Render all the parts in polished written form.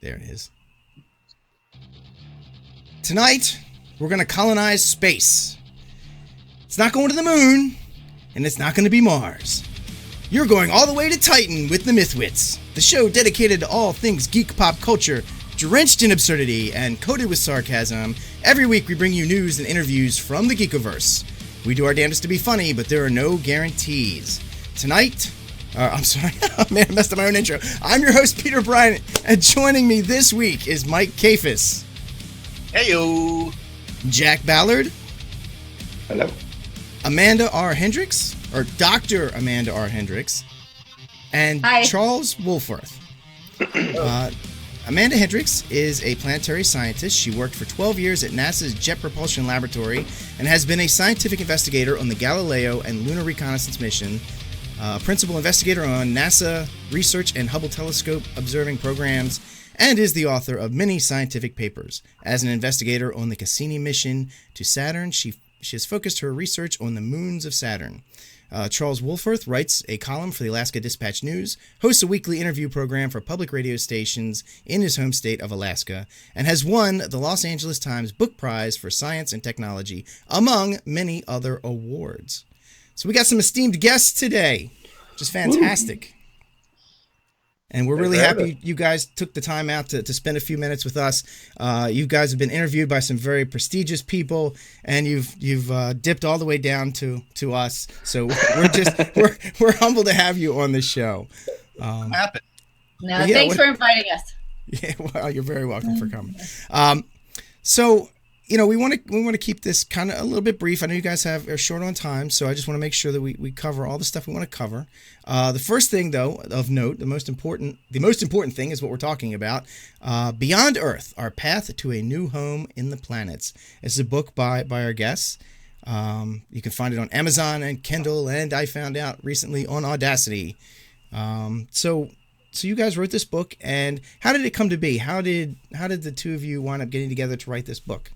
There it is. Tonight, we're going to colonize space. It's not going to the moon, and it's not going to be Mars. You're going all the way to Titan with the MythWits, the show dedicated to all things geek pop culture, drenched in absurdity and coated with sarcasm. Every week we bring you news and interviews from the Geekiverse. We do our damnedest to be funny, but there are no guarantees. Tonight, I'm sorry, man, I messed up my own intro. I'm your host, Peter Bryant, and joining me this week is Mike Kafis. Heyo! Jack Ballard. Hello. Amanda R. Hendrix, or Dr. Amanda R. Hendrix, and Hi. Charles Wohlforth. Amanda Hendrix is a planetary scientist. She worked for 12 years at NASA's Jet Propulsion Laboratory and has been a scientific investigator on the Galileo and Lunar Reconnaissance mission, principal investigator on NASA Research and Hubble Telescope observing programs, and is the author of many scientific papers. As an investigator on the Cassini mission to Saturn, she has focused her research on the moons of Saturn. Charles Wohlforth writes a column for the Alaska Dispatch News, hosts a weekly interview program for public radio stations in his home state of Alaska, and has won the Los Angeles Times Book Prize for Science and Technology, among many other awards. So we got some esteemed guests today, which is fantastic. And we're really happy you guys took the time out to spend a few minutes with us. You guys have been interviewed by some very prestigious people, and you've dipped all the way down to us. So we're humbled to have you on the show. Happen. No, thanks for inviting us. Yeah, well, you're very welcome for coming. So, you know, we want to keep this kind of a little bit brief. I know you guys are short on time, so I just want to make sure that we cover all the stuff we want to cover. The first thing, though, of note, the most important thing is what we're talking about. Beyond Earth: Our Path to a New Home in the Planets. It's a book by our guests. You can find it on Amazon and Kindle, and I found out recently on Audacity. So you guys wrote this book, and how did it come to be? How did the two of you wind up getting together to write this book?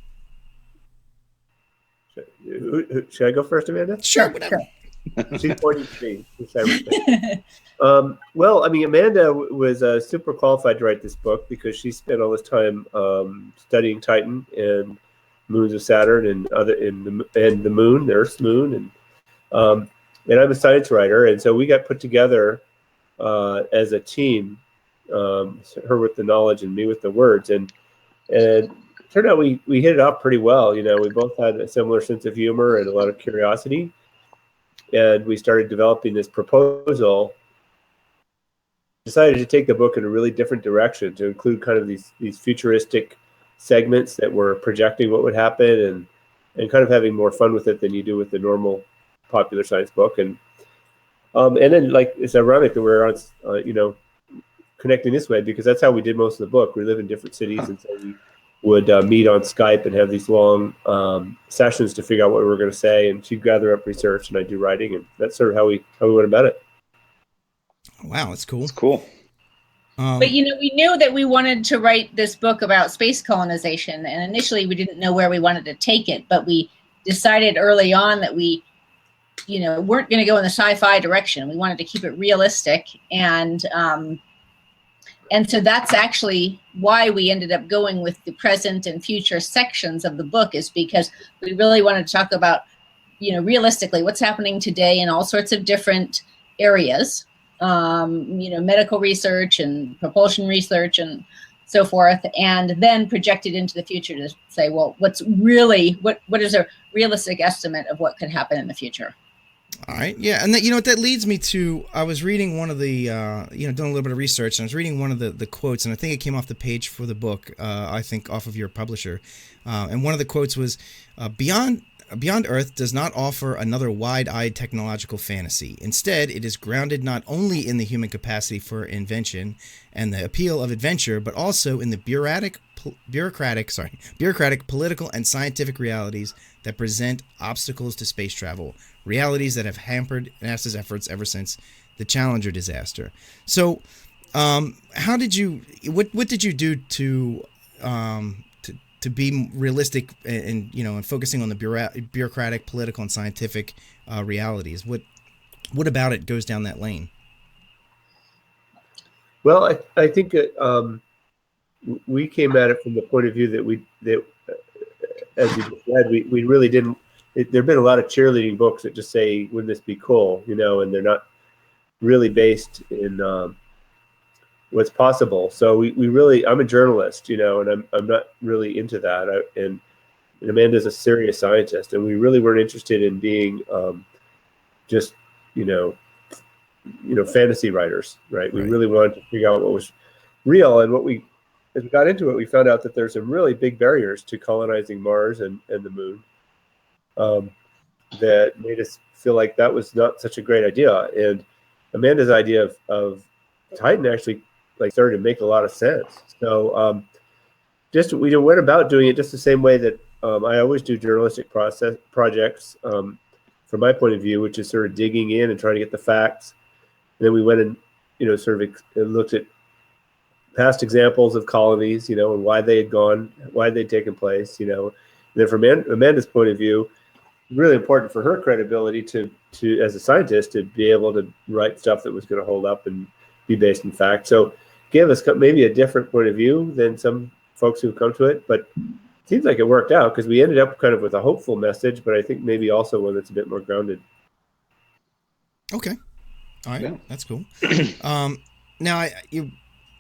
Should I go first, Amanda? Sure, whatever. She's 43. Well, I mean, Amanda was super qualified to write this book because she spent all this time studying Titan and moons of Saturn and the moon, the Earth's moon, and I'm a science writer, and so we got put together as a team, her with the knowledge and me with the words, and turned out we hit it off pretty well. You know, we both had a similar sense of humor and a lot of curiosity, and we started developing this proposal. Decided to take the book in a really different direction, to include kind of these futuristic segments that were projecting what would happen, and kind of having more fun with it than you do with the normal popular science book. And then, like, it's ironic that we're on connecting this way, because that's how we did most of the book. We live in different cities, and so we would meet on Skype and have these long sessions to figure out what we were going to say, and she'd gather up research and I'd do writing, and that's sort of how we went about it. Wow, that's cool. It's cool. But we knew that we wanted to write this book about space colonization, and initially we didn't know where we wanted to take it, but we decided early on that we weren't going to go in the sci-fi direction. We wanted to keep it realistic, and so that's actually why we ended up going with the present and future sections of the book, is because we really wanted to talk about, realistically what's happening today in all sorts of different areas, medical research and propulsion research and so forth, and then project it into the future to say, well, what is a realistic estimate of what could happen in the future? All right, yeah, and that leads me to, I was reading one of the, doing a little bit of research, and I was reading one of the quotes, and I think it came off the page for the book, I think off of your publisher, and one of the quotes was, Beyond Earth does not offer another wide-eyed technological fantasy. Instead, it is grounded not only in the human capacity for invention and the appeal of adventure, but also in the bureaucratic, political, and scientific realities that present obstacles to space travel, realities that have hampered NASA's efforts ever since the Challenger disaster. So, what did you do to be realistic and focusing on the bureaucratic, political, and scientific realities? What about it goes down that lane? Well, I think we came at it from the point of view that as you said, we really didn't. There've been a lot of cheerleading books that just say, "Wouldn't this be cool?" And they're not really based in what's possible. So we really, I'm a journalist, and I'm not really into that. And Amanda's a serious scientist, and we really weren't interested in being just fantasy writers, right? We really wanted to figure out what was real, and as we got into it, we found out that there's some really big barriers to colonizing Mars and the moon that made us feel like that was not such a great idea. And Amanda's idea of Titan actually started to make a lot of sense. So just we went about doing it just the same way that I always do journalistic projects from my point of view, which is sort of digging in and trying to get the facts. And then we went and looked at past examples of colonies, and why they had gone, why they'd taken place, And then from Amanda's point of view, really important for her credibility to as a scientist to be able to write stuff that was going to hold up and be based in fact. So gave us maybe a different point of view than some folks who've come to it, but it seems like it worked out because we ended up kind of with a hopeful message, but I think maybe also one that's a bit more grounded. Okay. All right. Yeah. That's cool. Now,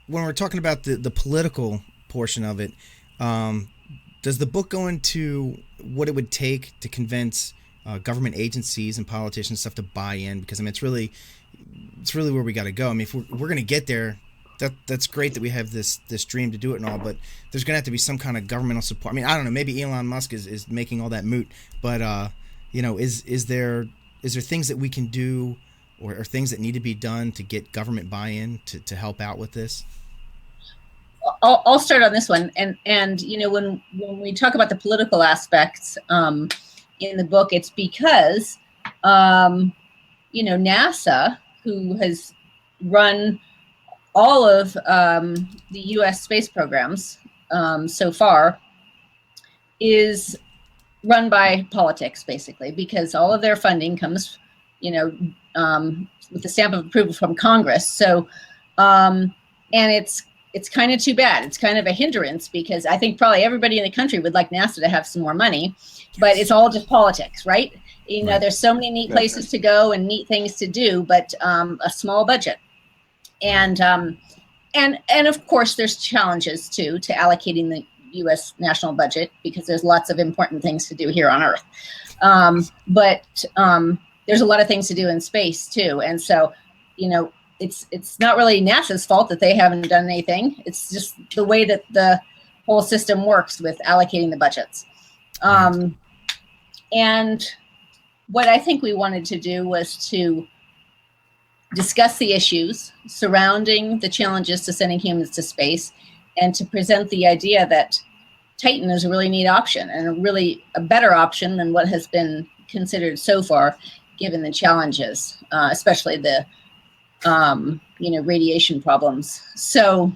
when we're talking about the political portion of it, does the book go into what it would take to convince government agencies and politicians and stuff to buy in? Because it's really where we got to go. If we're going to get there, that's great that we have this dream to do it and all, but there's going to have to be some kind of governmental support. I don't know. Maybe Elon Musk is making all that moot, but is there things that we can do or things that need to be done to get government buy-in to help out with this? I'll start on this one, and when we talk about the political aspects in the book, it's because NASA, who has run all of the U.S. space programs so far, is run by politics, basically, because all of their funding comes, with the stamp of approval from Congress. So, and it's kind of too bad. It's kind of a hindrance because I think probably everybody in the country would like NASA to have some more money, but it's all just politics, right? There's so many neat places to go and neat things to do, but a small budget. And of course, there's challenges too to allocating the U.S. national budget because there's lots of important things to do here on Earth. But there's a lot of things to do in space too, and so it's not really NASA's fault that they haven't done anything. It's just the way that the whole system works with allocating the budgets. And what I think we wanted to do was to discuss the issues surrounding the challenges to sending humans to space and to present the idea that Titan is a really neat option and a better option than what has been considered so far, given the challenges, especially the radiation problems. So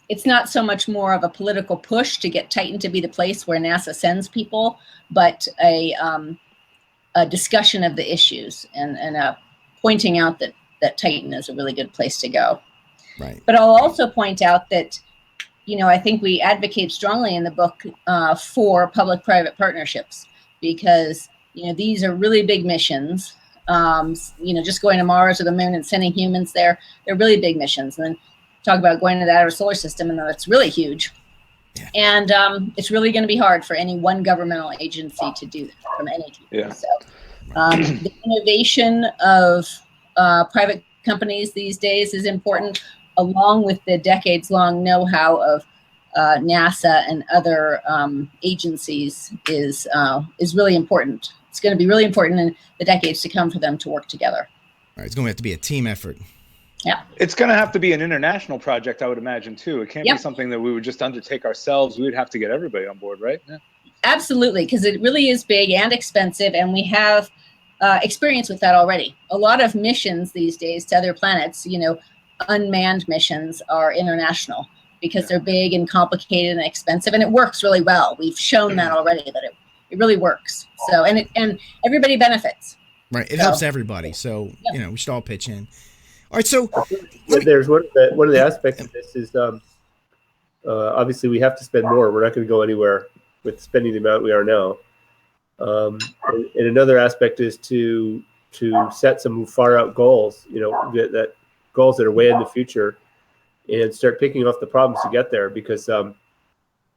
it's not so much more of a political push to get Titan to be the place where NASA sends people, but a discussion of the issues and pointing out that Titan is a really good place to go. Right. But I'll also point out that, I think we advocate strongly in the book for public-private partnerships because, these are really big missions. Just going to Mars or the moon and sending humans there, they're really big missions. And then talk about going to the outer solar system, and that's really huge. Yeah. And it's really going to be hard for any one governmental agency to do that from any country. Yeah. So the innovation of private companies these days is important, along with the decades-long know-how of NASA and other agencies is really important. It's going to be really important in the decades to come for them to work together. All right, it's going to have to be a team effort. Yeah. It's going to have to be an international project, I would imagine, too. It can't be something that we would just undertake ourselves. We would have to get everybody on board, right? Yeah. Absolutely, because it really is big and expensive, and we have experience with that already. A lot of missions these days to other planets, unmanned missions are international because they're big and complicated and expensive, and it works really well. We've shown that already, that it really works. So, and everybody benefits. Right. It helps everybody. So, we should all pitch in. All right, so there's one of the aspects of this is obviously we have to spend more. We're not going to go anywhere with spending the amount we are now. And another aspect is to set some far out goals. That goals that are way in the future, and start picking off the problems to get there. Because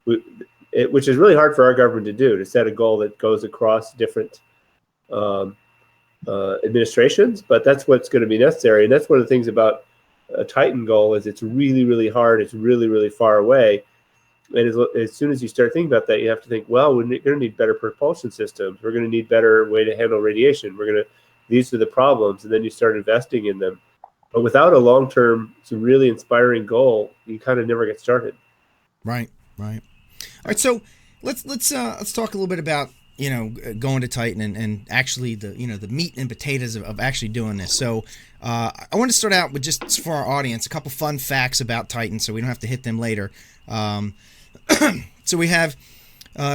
which is really hard for our government to do, to set a goal that goes across different administrations, but that's what's going to be necessary. And that's one of the things about a Titan goal is it's really, really hard. It's really, really far away. And as soon as you start thinking about that, you have to think, well, we're going to need better propulsion systems. We're going to need better way to handle radiation. These are the problems. And then you start investing in them. But without a long-term, some really inspiring goal, you kind of never get started. Right. All right. So let's talk a little bit about, going to Titan and actually the meat and potatoes of actually doing this. So I want to start out with, just for our audience, a couple fun facts about Titan, so we don't have to hit them later. So we have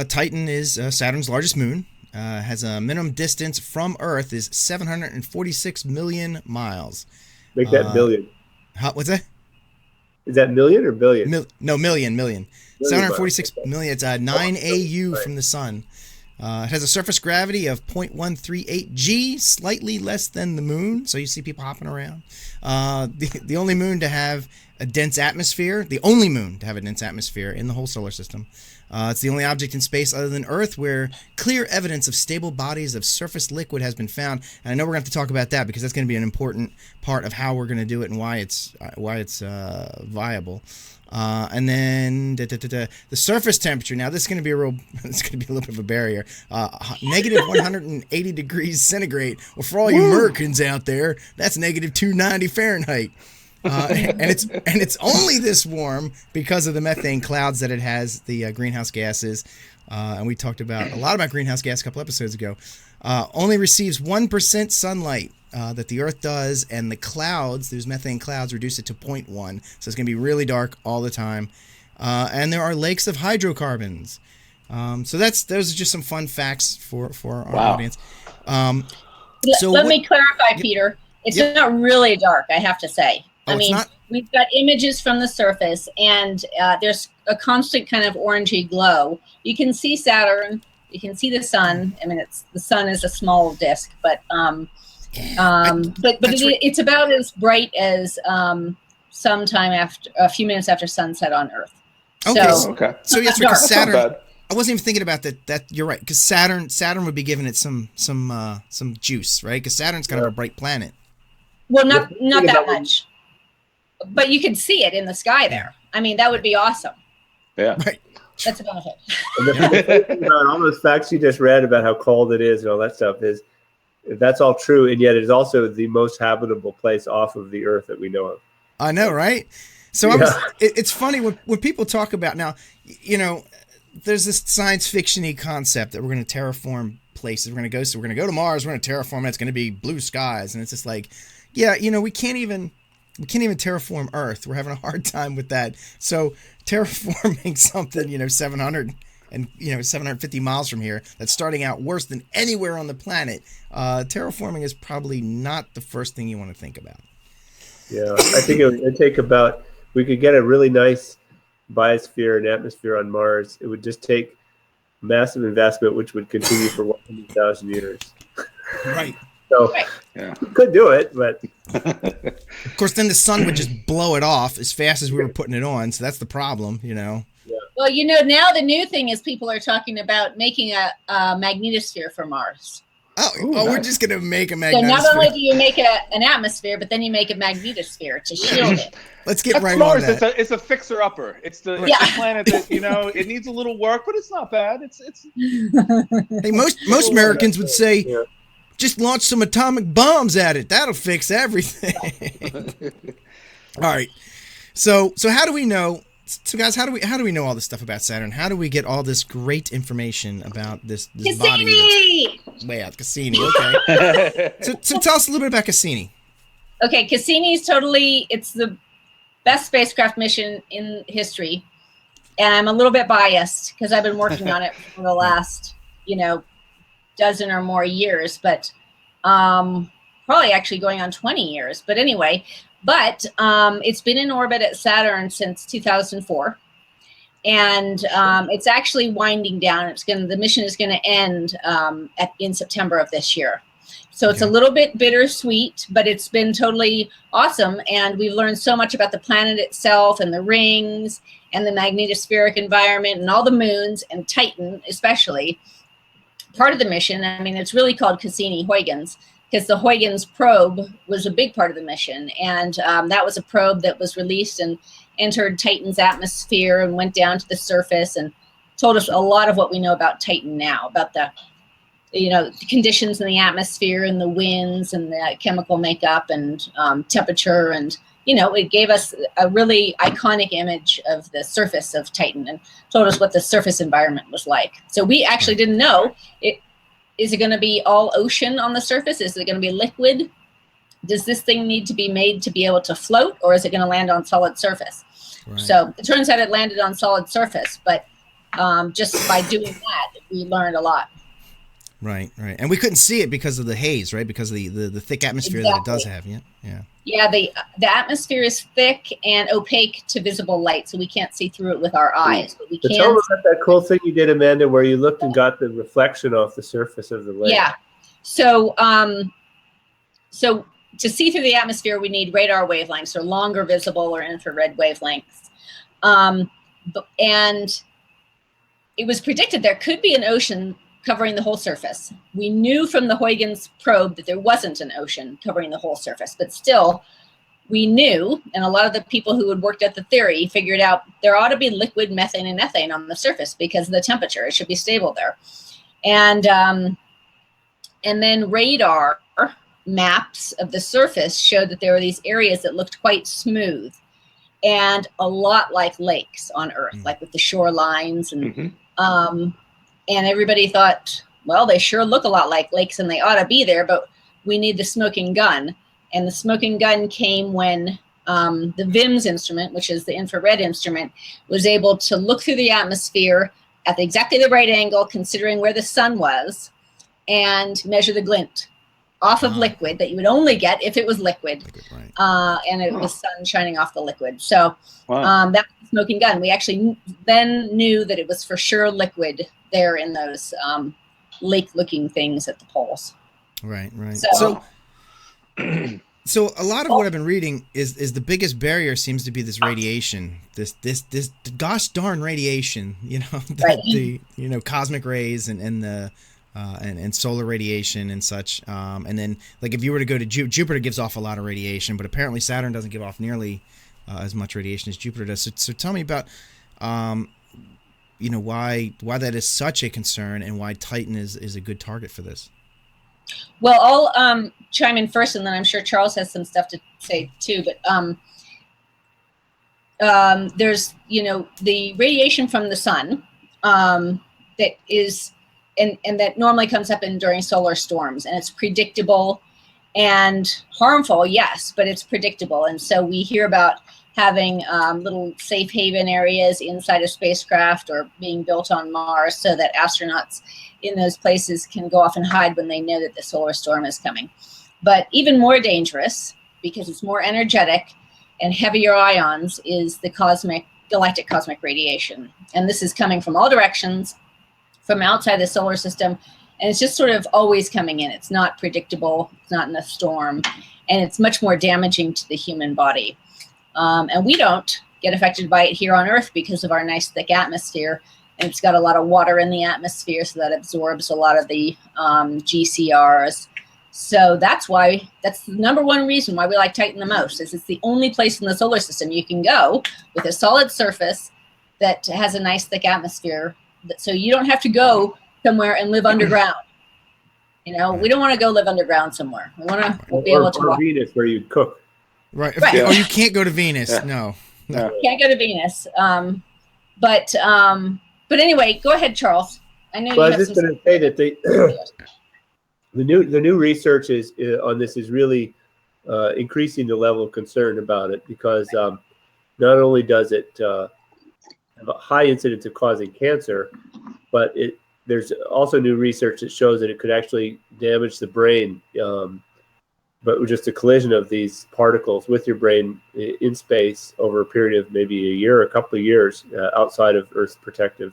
Titan is Saturn's largest moon. Has a minimum distance from Earth is 746 million miles. Make that billion. What's that? Is that million or billion? Million. 746 million. It's 9 AU from the sun. It has a surface gravity of 0.138 G, slightly less than the moon. So you see people hopping around. The only moon to have a dense atmosphere. The only moon to have a dense atmosphere in the whole solar system. It's the only object in space other than Earth where clear evidence of stable bodies of surface liquid has been found. And I know we're going to have to talk about that because that's going to be an important part of how we're going to do it and why it's viable. And then the surface temperature. Now this is going to be a little bit of a barrier. Negative 180 degrees centigrade. Well, for all you Americans out there, that's negative 290 Fahrenheit. And it's only this warm because of the methane clouds that it has, the greenhouse gases. And we talked a lot about greenhouse gas a couple episodes ago. Only receives 1% sunlight that the Earth does, and the clouds, those methane clouds, reduce it to 0.1. So it's going to be really dark all the time. And there are lakes of hydrocarbons. So those are just some fun facts for our audience. Let me clarify, Peter. It's not really dark, I have to say. We've got images from the surface, and there's a constant kind of orangey glow. You can see Saturn. You can see the sun. I mean, the sun is a small disk, but it's about as bright as sometime after a few minutes after sunset on Earth. Okay. Okay. So yes, because Saturn. I wasn't even thinking about that. That you're right, because Saturn would be giving it some juice, right? Because Saturn's kind of a bright planet. Well, not that much. But you can see it in the sky there. I mean, that would be awesome. Yeah. Right. That's a benefit. About all those facts you just read about how cold it is and all that stuff that's all true, and yet it is also the most habitable place off of the Earth that we know of. I know, right? So it's funny when people talk about, now, there's this science fiction-y concept that we're going to terraform places. We're going to go to Mars. We're going to terraform it. It's going to be blue skies, and it's just like, we can't even terraform Earth. We're having a hard time with that. So terraforming something, 700 and 750 miles from here, that's starting out worse than anywhere on the planet. Terraforming is probably not the first thing you want to think about. Yeah, I think it'd take we could get a really nice biosphere and atmosphere on Mars. It would just take massive investment, which would continue for 100,000 years. Right. So we could do it, but of course, then the sun would just blow it off as fast as we were putting it on. So that's the problem, Yeah. Well, now the new thing is people are talking about making a magnetosphere for Mars. Nice. We're just going to make a magnetosphere. So not only do you make an atmosphere, but then you make a magnetosphere to shield it. Let's get right Mars, on that. It's a fixer-upper. It's the planet that, it needs a little work, but it's not bad. It's. Hey, most Americans would say, just launch some atomic bombs at it. That'll fix everything. All right. So how do we know? So guys, how do we know all this stuff about Saturn? How do we get all this great information about this Cassini! body? Way out, Cassini. Okay. so tell us a little bit about Cassini. Okay, Cassini's it's the best spacecraft mission in history, and I'm a little bit biased because I've been working on it for the last, dozen or more years. But probably actually going on 20 years. But anyway, it's been in orbit at Saturn since 2004. And it's actually winding down. The mission is going to end in September of this year. So it's a little bit bittersweet, but it's been totally awesome. And we've learned so much about the planet itself and the rings and the magnetospheric environment and all the moons and Titan, especially. Part of the mission, I mean, it's really called Cassini-Huygens because the Huygens probe was a big part of the mission. And that was a probe that was released and entered Titan's atmosphere and went down to the surface and told us a lot of what we know about Titan now, about the conditions in the atmosphere and the winds and the chemical makeup and temperature. And, it gave us a really iconic image of the surface of Titan and told us what the surface environment was like. So we actually didn't know, is it going to be all ocean on the surface? Is it going to be liquid? Does this thing need to be made to be able to float, or is it going to land on solid surface? Right. So it turns out it landed on solid surface, but just by doing that, we learned a lot. Right. And we couldn't see it because of the haze, right? Because of the thick atmosphere that it does have. Yeah, the atmosphere is thick and opaque to visible light, so we can't see through it with our eyes. But we can. Tell us about that cool thing you did, Amanda, where you looked and got the reflection off the surface of the lake. Yeah. So to see through the atmosphere, we need radar wavelengths, or longer visible or infrared wavelengths. And it was predicted there could be an ocean covering the whole surface. We knew from the Huygens probe that there wasn't an ocean covering the whole surface, but still we knew, and a lot of the people who had worked at the theory figured out there ought to be liquid methane and ethane on the surface because of the temperature. It should be stable there. And then radar maps of the surface showed that there were these areas that looked quite smooth and a lot like lakes on Earth, like with the shorelines and and everybody thought, well, they sure look a lot like lakes and they ought to be there, but we need the smoking gun. And the smoking gun came when the VIMS instrument, which is the infrared instrument, was able to look through the atmosphere at exactly the right angle, considering where the sun was, and measure the glint off of liquid that you would only get if it was liquid. And it was sun shining off the liquid. So that was the smoking gun. We actually then knew that it was for sure liquid there in those lake-looking things at the poles. Right. So a lot of what I've been reading is the biggest barrier seems to be this radiation, this gosh darn radiation, the cosmic rays and the and solar radiation and such. And then, like, if you were to go to Jupiter gives off a lot of radiation, but apparently Saturn doesn't give off nearly as much radiation as Jupiter does. So tell me about, why that is such a concern and why Titan is a good target for this. Well, I'll chime in first, and then I'm sure Charles has some stuff to say too. But there's, the radiation from the sun that is, and that normally comes up during solar storms, and it's predictable and harmful, yes, but it's predictable. And so we hear about having little safe haven areas inside a spacecraft or being built on Mars so that astronauts in those places can go off and hide when they know that the solar storm is coming. But even more dangerous, because it's more energetic and heavier ions, is the galactic cosmic radiation. And this is coming from all directions, from outside the solar system, and it's just sort of always coming in. It's not predictable, it's not in a storm, and it's much more damaging to the human body. And we don't get affected by it here on Earth because of our nice thick atmosphere, and it's got a lot of water in the atmosphere, so that absorbs a lot of the GCRs. So that's the number one reason why we like Titan the most, is it's the only place in the solar system you can go with a solid surface that has a nice thick atmosphere. So you don't have to go somewhere and live underground. We don't want to go live underground somewhere. We want to be able to walk. Venus, where you cook. Right. Or you can't go to Venus. Yeah. No. You can't go to Venus. But anyway, go ahead, Charles. I know. Well, I was just going to say that the new research on this is really increasing the level of concern about it, because not only does it have a high incidence of causing cancer, but there's also new research that shows that it could actually damage the brain. but just a collision of these particles with your brain in space over a period of maybe a year, a couple of years, outside of Earth's protective,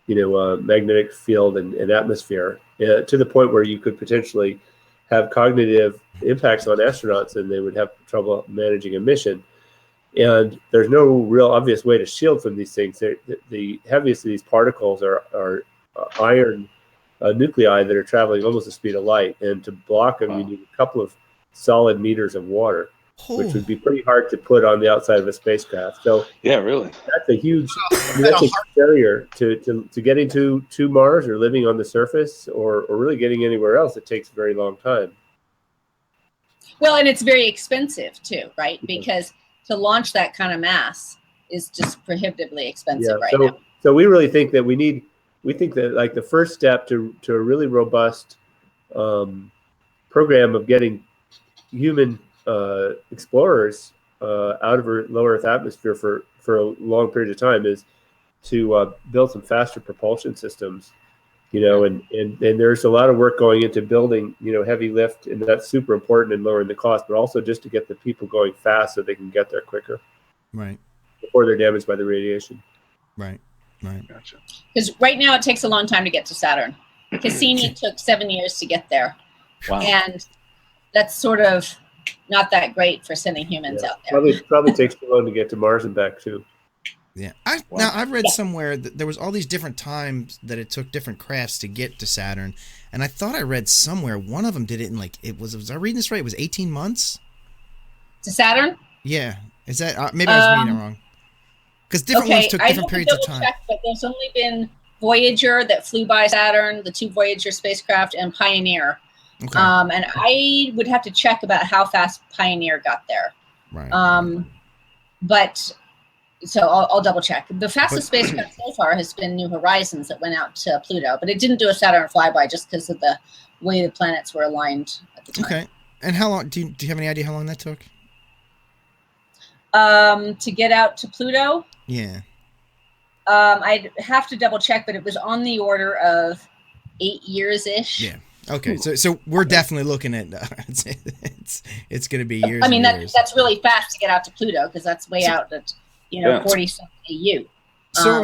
magnetic field and atmosphere, to the point where you could potentially have cognitive impacts on astronauts, and they would have trouble managing a mission. And there's no real obvious way to shield from these things. The heaviest of these particles are iron nuclei that are traveling almost the speed of light, and to block them, you need a couple of solid meters of water, which would be pretty hard to put on the outside of a spacecraft. So yeah, really, that's a huge barrier to getting to Mars or living on the surface or really getting anywhere else. It takes a very long time. Well, and it's very expensive too, right? Because to launch that kind of mass is just prohibitively expensive now. So we really think that we think that like the first step to a really robust program of getting human explorers out of low Earth atmosphere for a long period of time is to build some faster propulsion systems, and there's a lot of work going into building, heavy lift, and that's super important in lowering the cost, but also just to get the people going fast so they can get there quicker. Right. Before they're damaged by the radiation. Right. Gotcha. Because right now it takes a long time to get to Saturn. Cassini took 7 years to get there. Wow. And that's sort of not that great for sending humans out there. Probably takes too long to get to Mars and back too. Yeah. Now I've read somewhere that there was all these different times that it took different crafts to get to Saturn, and I thought I read somewhere one of them did it in was I reading this right? It was 18 months to Saturn. Yeah. Is that maybe I was reading it wrong? Because different ones took different periods of time. But there's only been Voyager that flew by Saturn, the 2 Voyager spacecraft, and Pioneer. Okay. And I would have to check about how fast Pioneer got there. Right. But so I'll double check. The fastest spacecraft so far has been New Horizons that went out to Pluto, but it didn't do a Saturn flyby just because of the way the planets were aligned at the time. Okay. And how long? Do you have any idea how long that took? To get out to Pluto? Yeah. I'd have to double check, but it was on the order of 8 years-ish. Yeah. Okay. So we're definitely looking at it's going to be years. I mean, years. that's really fast to get out to Pluto because that's way out at 40-something AU. So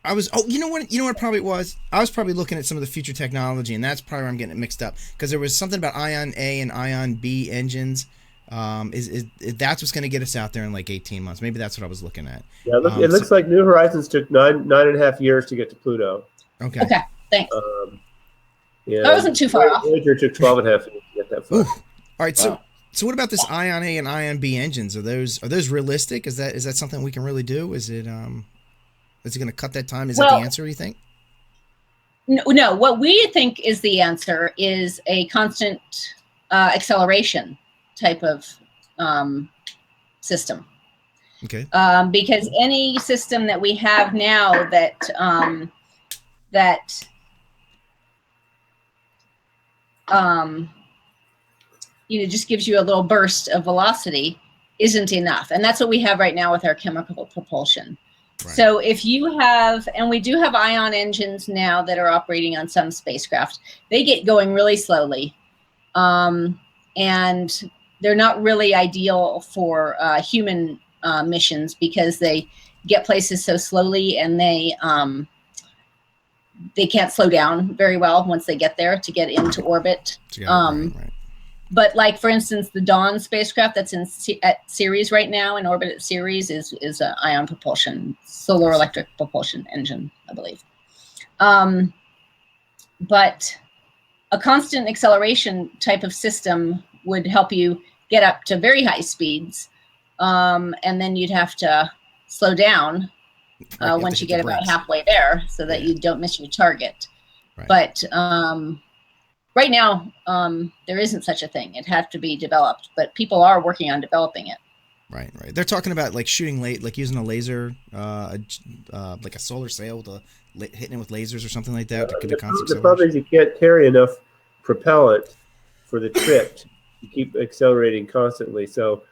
I was you know what probably it was? I was probably looking at some of the future technology, and that's probably where I'm getting it mixed up, because there was something about ion A and ion B engines. Is that's what's going to get us out there in like 18 months? Maybe that's what I was looking at. Yeah, it looks like New Horizons took nine and a half years to get to Pluto. Okay, thanks. Yeah, that wasn't too far off. Voyager took 12 and a half years to get that far. Ooh. All right, so what about this ion A and ion B engines? Are those realistic? Is that something we can really do? Is it going to cut that time? Is that the answer, do you think? No, what we think is the answer is a constant acceleration type of system. Okay. Because any system that we have now that just gives you a little burst of velocity isn't enough. And that's what we have right now with our chemical propulsion. Right. So if you have, and we do have ion engines now that are operating on some spacecraft, they get going really slowly. And they're not really ideal for human missions because they get places so slowly, and they can't slow down very well once they get there to get into orbit. Right. But like, for instance, the Dawn spacecraft that's at Ceres right now, in orbit at Ceres, is an ion propulsion, solar electric propulsion engine, I believe. But a constant acceleration type of system would help you get up to very high speeds, and then you'd have to slow down once you get about halfway there, so that you don't miss your target. Right. But right now, there isn't such a thing. It has to be developed, but people are working on developing it. Right. They're talking about like shooting like using a laser, like a solar sail, hitting it with lasers or something like that. The problem is you can't carry enough propellant for the trip to keep accelerating constantly. So,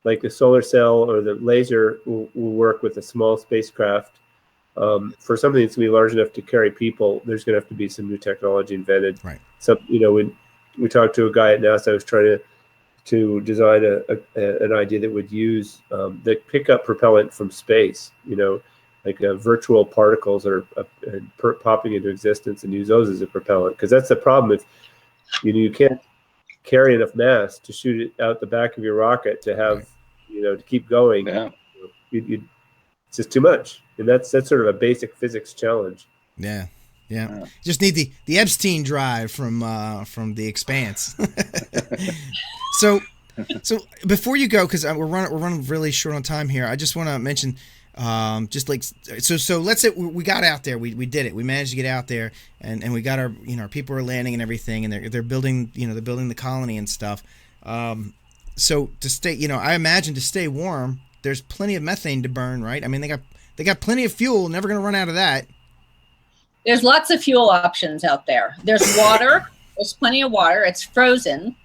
like the solar cell or the laser will work with a small spacecraft. For something that's going to be large enough to carry people, there's going to have to be some new technology invented. Right. So, we talked to a guy at NASA who was trying to design an idea that would use that pick up propellant from space, like virtual particles that are popping into existence, and use those as a propellant. Because that's the problem. If you can't carry enough mass to shoot it out the back of your rocket to have, to keep going, it's just too much. And that's sort of a basic physics challenge. Yeah. Just need the Epstein drive from The Expanse. So before you go, because we're running really short on time here, I just want to mention, so let's say we got out there, we did it, we managed to get out there, and we got our our people are landing and everything, and they're building they're building the colony and stuff. So to stay, I imagine to stay warm, there's plenty of methane to burn, right? I mean, they got plenty of fuel, never going to run out of that. There's lots of fuel options out there. There's water. There's plenty of water. It's frozen.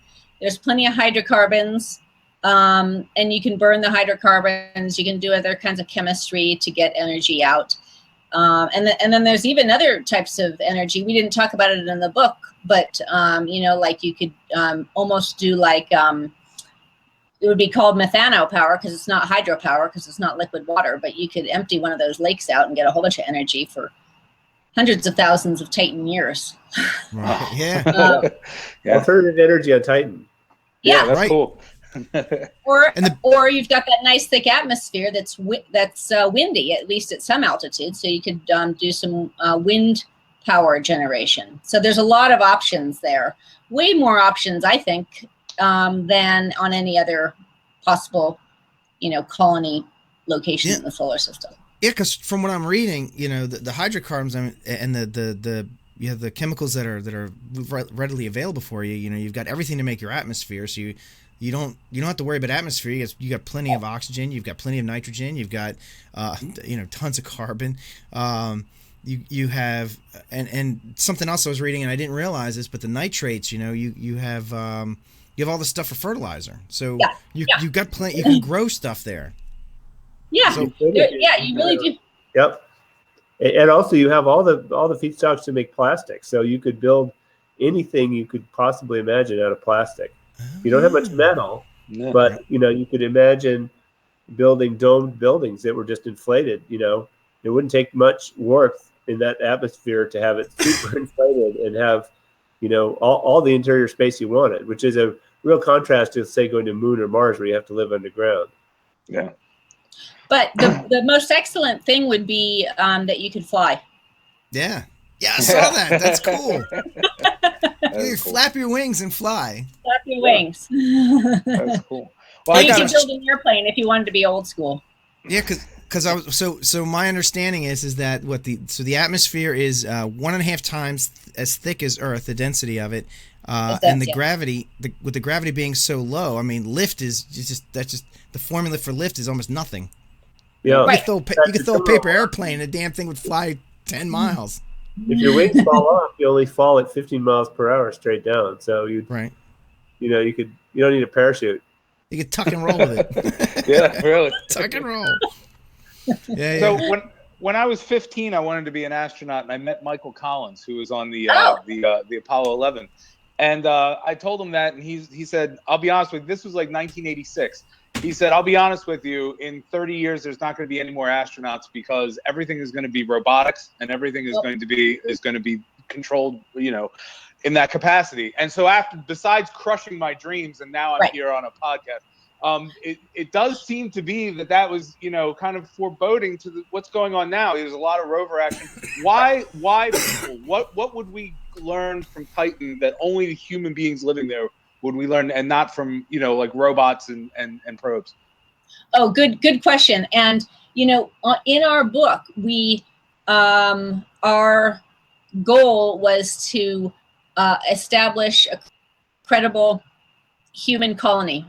There's plenty of hydrocarbons, and you can burn the hydrocarbons. You can do other kinds of chemistry to get energy out. And then there's even other types of energy. We didn't talk about it in the book, but, like you could almost do like, it would be called methano power, because it's not hydropower, because it's not liquid water, but you could empty one of those lakes out and get a whole bunch of energy for hundreds of thousands of Titan years. Right. Yeah. Alternative energy on Titan. Yeah, that's cool. Or you've got that nice thick atmosphere that's windy, at least at some altitude, so you could do some wind power generation. So there's a lot of options there. Way more options, I think, than on any other possible, colony location in the solar system. Yeah, because from what I'm reading, the hydrocarbons and the chemicals that are readily available for you. You've got everything to make your atmosphere, so you don't have to worry about atmosphere. You got plenty of oxygen, you've got plenty of nitrogen, you've got tons of carbon. You have and something else I was reading, and I didn't realize this, but the nitrates. You have all the stuff for fertilizer, so you've got plenty. You can grow stuff there. Yeah, so, you really do. Yep, and also you have all the feedstocks to make plastic, so you could build anything you could possibly imagine out of plastic. You don't have much metal, but you could imagine building domed buildings that were just inflated. It wouldn't take much warmth in that atmosphere to have it super inflated and have all the interior space you wanted, which is a real contrast to, say, going to Moon or Mars, where you have to live underground. Yeah. But the most excellent thing would be that you could fly. Yeah, I saw that. That's cool. Cool. Flap your wings and fly. Flap your wings. That's cool. Well, you could build an airplane if you wanted to be old school. Yeah, because I was so my understanding is that the atmosphere is 1.5 times as thick as Earth, the density of it, and the gravity, with the gravity being so low, I mean, lift is just the formula for lift is almost nothing. Yeah, you could throw a paper airplane, and the damn thing would fly 10 miles. If your wings fall off, you only fall at 15 miles per hour straight down. So you don't need a parachute. You could tuck and roll with it. Yeah, really. Tuck and roll. Yeah. So when I was 15, I wanted to be an astronaut, and I met Michael Collins, who was on the Apollo 11. And I told him that, and he said, "I'll be honest with you, this was like 1986. He said, I'll be honest with you, in 30 years, there's not going to be any more astronauts, because everything is going to be robotics, and everything is going to be controlled, in that capacity." And so besides crushing my dreams, and now I'm here on a podcast, it does seem to be that was, kind of foreboding to what's going on now. There's a lot of rover action. Why people? What would we learn from Titan that only the human beings living there would we learn, and not from, like robots and probes? Oh, good question. And, in our book, we, our goal was to establish a credible human colony.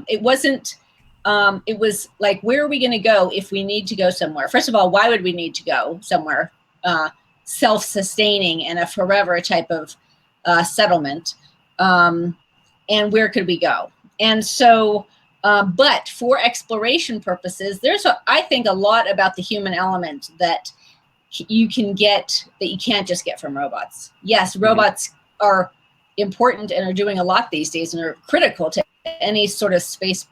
It wasn't, it was like, where are we going to go if we need to go somewhere? First of all, why would we need to go somewhere self-sustaining and a forever type of settlement? And where could we go? And so, but for exploration purposes, there's, I think, a lot about the human element that you can get that you can't just get from robots. Yes, robots are important and are doing a lot these days and are critical to any sort of space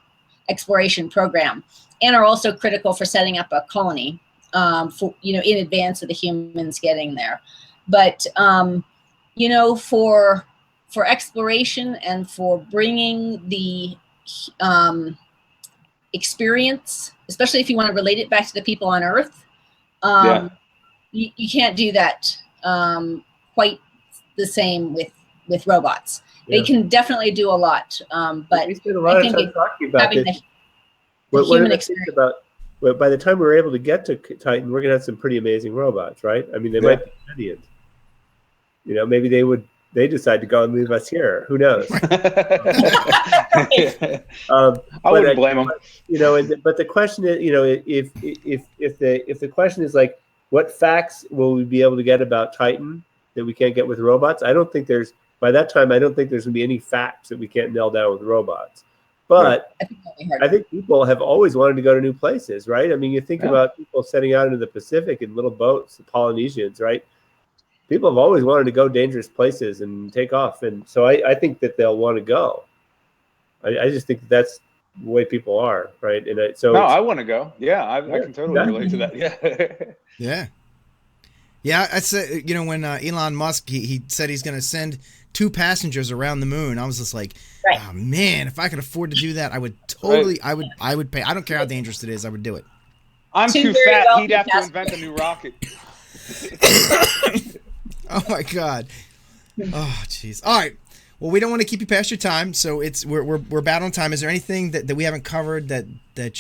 exploration program, and are also critical for setting up a colony for, in advance of the humans getting there. But for exploration and for bringing the experience, especially if you want to relate it back to the people on Earth, you can't do that quite the same with robots. They can definitely do a lot, but we spent a lot of time talking about this. The human experience. Well, by the time we're able to get to Titan, we're going to have some pretty amazing robots, right? I mean, they might be sentient. Maybe they decide to go and leave us here. Who knows? I wouldn't blame them. But the question is, if the question is like, what facts will we be able to get about Titan that we can't get with robots? By that time, I don't think there's going to be any facts that we can't nail down with robots. But I think people have always wanted to go to new places, right? I mean, you think about people setting out into the Pacific in little boats, the Polynesians, right? People have always wanted to go dangerous places and take off. And so I think that they'll want to go. I just think that's the way people are, right? And I want to go. Yeah, I can totally relate to that. Yeah. Yeah, that's when Elon Musk he said he's going to send 2 passengers around the moon. I was just like, oh man, if I could afford to do that, I would totally. I would pay. I don't care how dangerous it is. I would do it. I'm too fat. He'd have to invent a new rocket. Oh my God. Oh jeez. All right. Well, we don't want to keep you past your time, so we're bad on time. Is there anything that we haven't covered that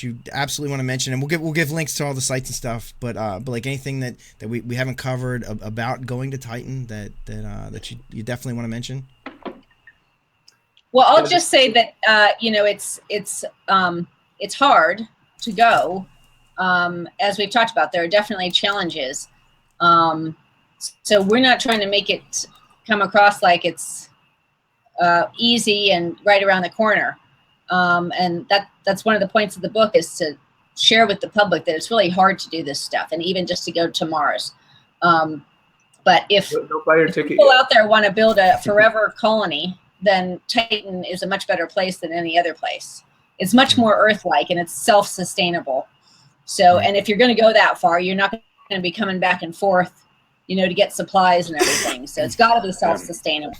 you absolutely want to mention? And we'll give links to all the sites and stuff, but like anything that we haven't covered about going to Titan that you definitely want to mention? Well, I'll just say that it's hard to go. As we've talked about, there are definitely challenges. So we're not trying to make it come across like it's easy and right around the corner. And that's one of the points of the book, is to share with the public that it's really hard to do this stuff, and even just to go to Mars. But if people out there want to build a forever colony, then Titan is a much better place than any other place. It's much more Earth-like, and it's self-sustainable. So, and if you're going to go that far, you're not going to be coming back and forth, to get supplies and everything. So it's got to be self-sustainable.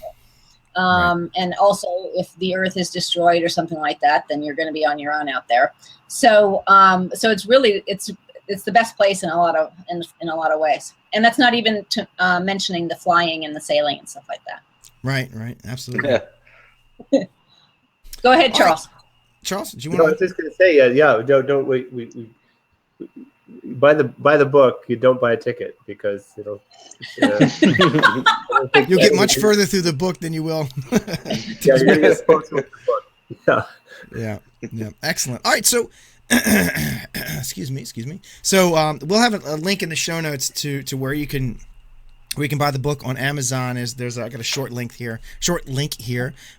And also, if the Earth is destroyed or something like that, then you're going to be on your own out there. So, so it's really it's the best place in a lot of ways. And that's not even mentioning the flying and the sailing and stuff like that. Right, absolutely. Yeah. Go ahead, Charles. Right. Charles, do you want? I was just going to say, don't wait. We buy the book. You don't buy a ticket, because it'll. You'll get much further through the book than you will. You're going to get closer with the book. Yeah. Excellent. All right, so excuse me. So we'll have a link in the show notes to where you can buy the book on Amazon. I got a short link here,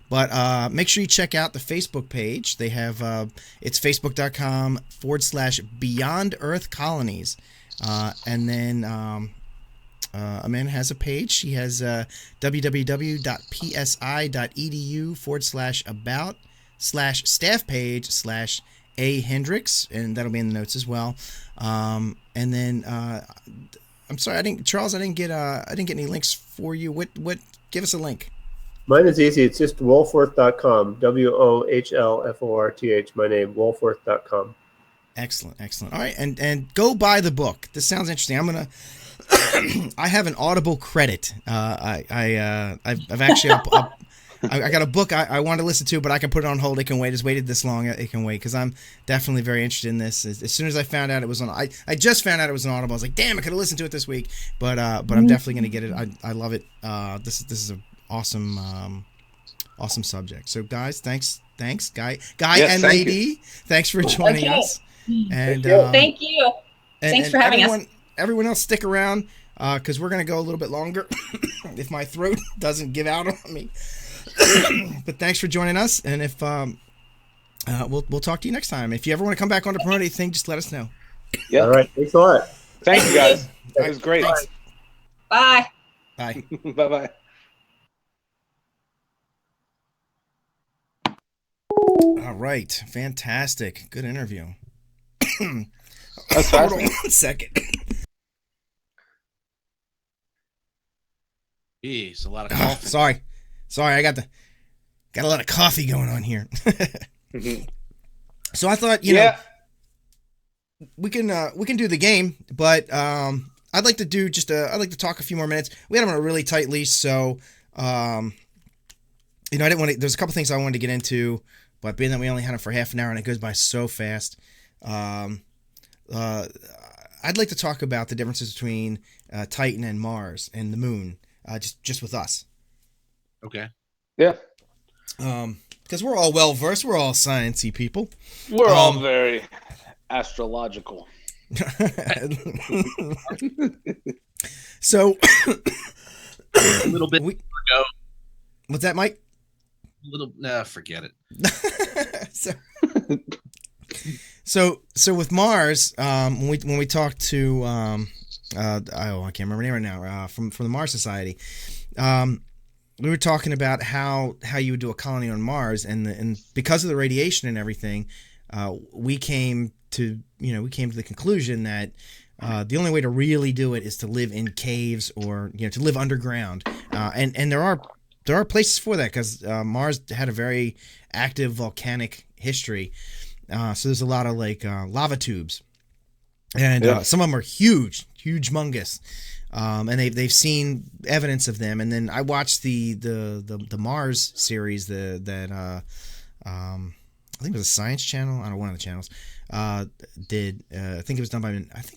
but make sure you check out the Facebook page. They have it's facebook.com/Beyond Earth Colonies, and then Amanda has a page. She has www.psi.edu/about/staff page/A Hendrix, and that'll be in the notes as well. And then I'm sorry, Charles, I didn't get any links for you. What? Give us a link. Mine is easy. It's just Wohlforth.com. WOHLFORTH. My name, Wohlforth.com. Excellent. All right, and go buy the book. This sounds interesting. I'm gonna. I have an Audible credit. I've actually. I got a book I want to listen to, but I can put it on hold. It can wait. It's waited this long. It can wait, because I'm definitely very interested in this. As soon as I found out it was on, I just found out it was on Audible. I was like, damn, I could have listened to it this week. But I'm definitely going to get it. I love it. This is an awesome subject. So guys, thanks, guy and lady. Thanks for joining us. And thank you. Thanks for having us. Everyone else, stick around, because we're going to go a little bit longer if my throat doesn't give out on me. But thanks for joining us, and if we'll talk to you next time. If you ever want to come back on to promote anything, just let us know. Yeah. All right. Thanks a lot. Thank you, guys. That was great. Bye. Bye. Bye. All right, fantastic, good interview. That's Hold on 1 second. Jeez, a lot of coffee. Sorry, I got a lot of coffee going on here. So I thought, you know, we can do the game, but I'd like to do I'd like to talk a few more minutes. We had them on a really tight leash, so you know, I didn't want to. There's a couple things I wanted to get into, but being that we only had it for half an hour and it goes by so fast, I'd like to talk about the differences between Titan and Mars and the Moon, just with us. Okay. Yeah. Because we're all well versed, we're all sciencey people. We're all very astrological. So A little bit ago. What's that, Mike? Forget it. So with Mars, when we talked to I can't remember her name right now, from the Mars Society, we were talking about how you would do a colony on Mars, and because of the radiation and everything, we came to the conclusion that the only way to really do it is to live in caves or to live underground, and there are places for that because Mars had a very active volcanic history, so there's a lot of like lava tubes, and some of them are humongous. And they've seen evidence of them. And then I watched the Mars series that I think it was a Science Channel. I don't know, one of the channels did. I think it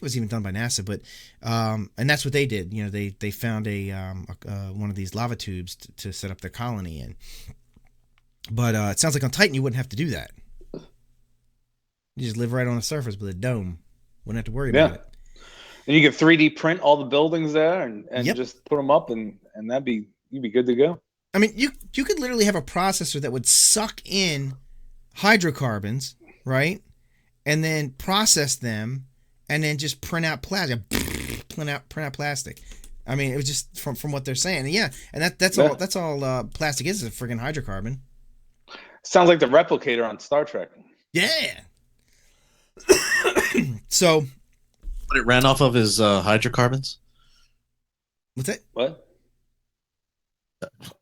was even done by NASA. But and that's what they did. They found a one of these lava tubes to set up their colony in. But it sounds like on Titan you wouldn't have to do that. You just live right on the surface with a dome. Wouldn't have to worry about it. And you could 3D print all the buildings there and just put them up, and you'd be good to go. I mean, you could literally have a processor that would suck in hydrocarbons, right, and then process them, and then just print out plastic. print out plastic. I mean, it was just from what they're saying. And that's all plastic is a friggin' hydrocarbon. Sounds like the replicator on Star Trek. Yeah. So. What it ran off of is hydrocarbons. What's that? What?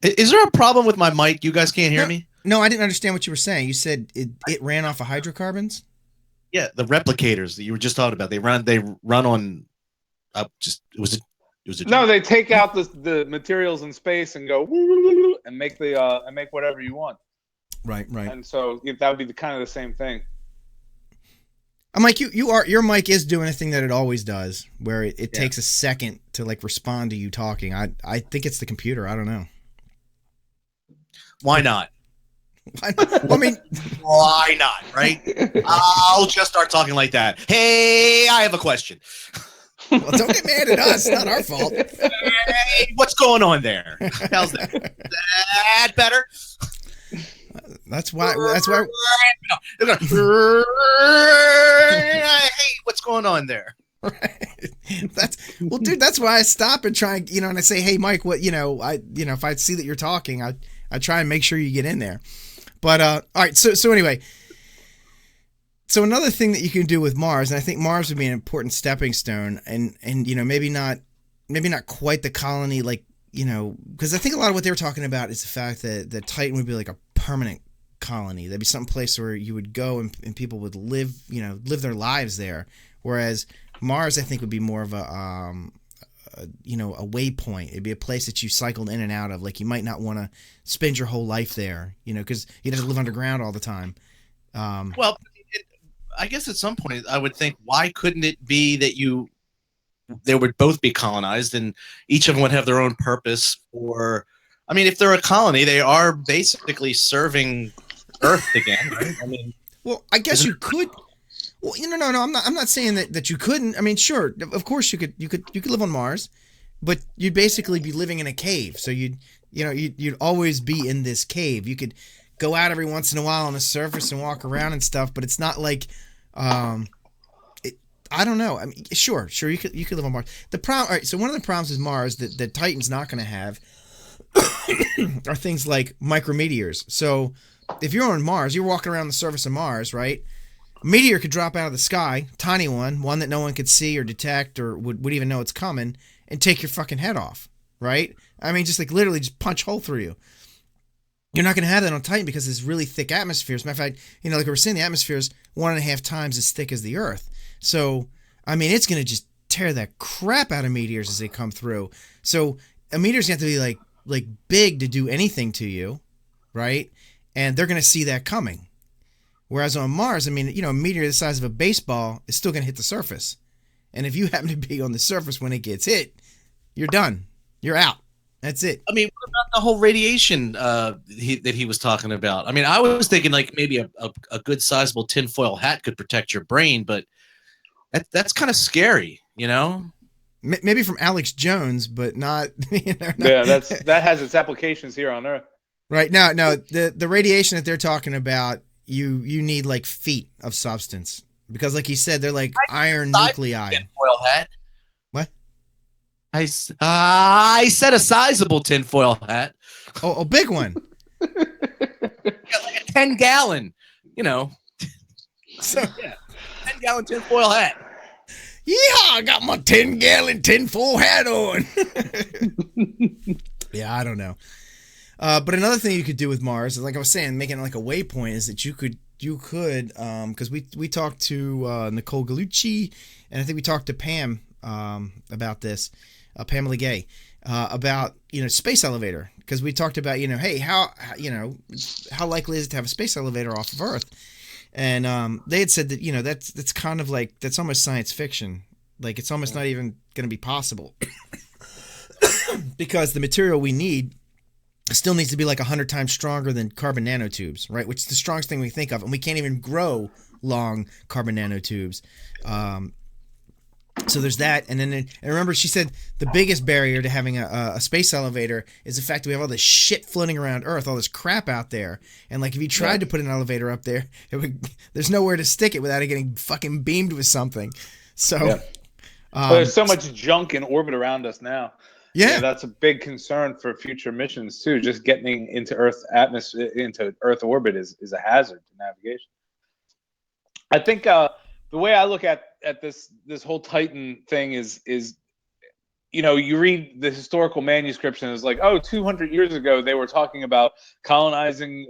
Is there a problem with my mic? You guys can't hear me? No, I didn't understand what you were saying. You said it ran off of hydrocarbons? Yeah, the replicators that you were just talking about. They run on it was a No, they take out the materials in space and go and make whatever you want. Right. And so that would be kind of the same thing. Mike, your mic is doing a thing that it always does, where it takes a second to like respond to you talking. I think it's the computer. I don't know. Why not? Well, I mean, why not? Right? I'll just start talking like that. Hey, I have a question. Well, don't get mad at us. It's not our fault. Hey, what's going on there? How's that? That better? That's why. Hey, what's going on there? Right. That's why I stop and try, and I say, hey, Mike, what, if I see that you're talking, I try and make sure you get in there. But all right, so anyway, so another thing that you can do with Mars, and I think Mars would be an important stepping stone, and maybe not quite the colony, like, because I think a lot of what they were talking about is the fact that Titan would be like a permanent colony. That'd be some place where you would go and people would live their lives there. Whereas Mars, I think, would be more of a waypoint. It'd be a place that you cycled in and out of. Like, you might not want to spend your whole life there, because you'd have to live underground all the time. Well, I guess at some point I would think, why couldn't it be that they would both be colonized and each of them would have their own purpose? Or, I mean, if they're a colony, they are basically serving Earth again, right? I mean, well, I guess you could. Well, no. I'm not saying that you couldn't. I mean, sure, of course you could live on Mars, but you'd basically be living in a cave. So you'd always be in this cave. You could go out every once in a while on the surface and walk around and stuff, but it's not like, I don't know. I mean, sure, you could live on Mars. All right, so one of the problems with Mars that Titan's not going to have are things like micrometeors. So if you're on Mars, you're walking around the surface of Mars, right? A meteor could drop out of the sky, tiny one that no one could see or detect or would even know it's coming, and take your fucking head off, right? I mean, just like literally just punch a hole through you. You're not going to have that on Titan because it's really thick atmosphere. As a matter of fact, you know, like we were saying, the atmosphere is 1.5 times as thick as the Earth. So, I mean, it's going to just tear that crap out of meteors as they come through. So, a meteor's going to have to be like big to do anything to you, right? And they're going to see that coming. Whereas on Mars, I mean, you know, a meteor the size of a baseball is still going to hit the surface. And if you happen to be on the surface when it gets hit, you're done. You're out. That's it. I mean, what about the whole radiation that he was talking about? I mean, I was thinking like maybe a good sizable tinfoil hat could protect your brain, but that's kind of scary, you know? Maybe from Alex Jones, but not. You know, Yeah, that has its applications here on Earth. Right. No, the radiation that they're talking about, you need like feet of substance because, like he said, they're like iron nuclei. Tinfoil hat. What? I said a sizable tinfoil hat. Oh, a big one. Yeah, like a 10-gallon, you know. So, yeah, 10-gallon tinfoil hat. Yeah, I got my 10-gallon tinfoil hat on. Yeah, I don't know. But another thing you could do with Mars, like I was saying, making it like a waypoint, is that you could, because we talked to Nicole Gallucci, and I think we talked to Pam about this. Pamela Gay, about, you know, space elevator, because we talked about, you know, hey, how likely is it to have a space elevator off of Earth? And they had said that, you know, that's kind of like, that's almost science fiction. Like, it's almost not even going to be possible because the material we need still needs to be like 100 times stronger than carbon nanotubes, right? Which is the strongest thing we think of, and we can't even grow long carbon nanotubes. So there's that, and then and remember, she said the biggest barrier to having a space elevator is the fact that we have all this shit floating around Earth, all this crap out there, and like if you tried to put an elevator up there, there's nowhere to stick it without it getting fucking beamed with something. So there's so much junk in orbit around us now. Yeah, that's a big concern for future missions too. Just getting into Earth atmosphere, into Earth orbit is a hazard to navigation. I think the way I look at this whole Titan thing is, you know, you read the historical manuscripts and it's like, oh, 200 years ago they were talking about colonizing,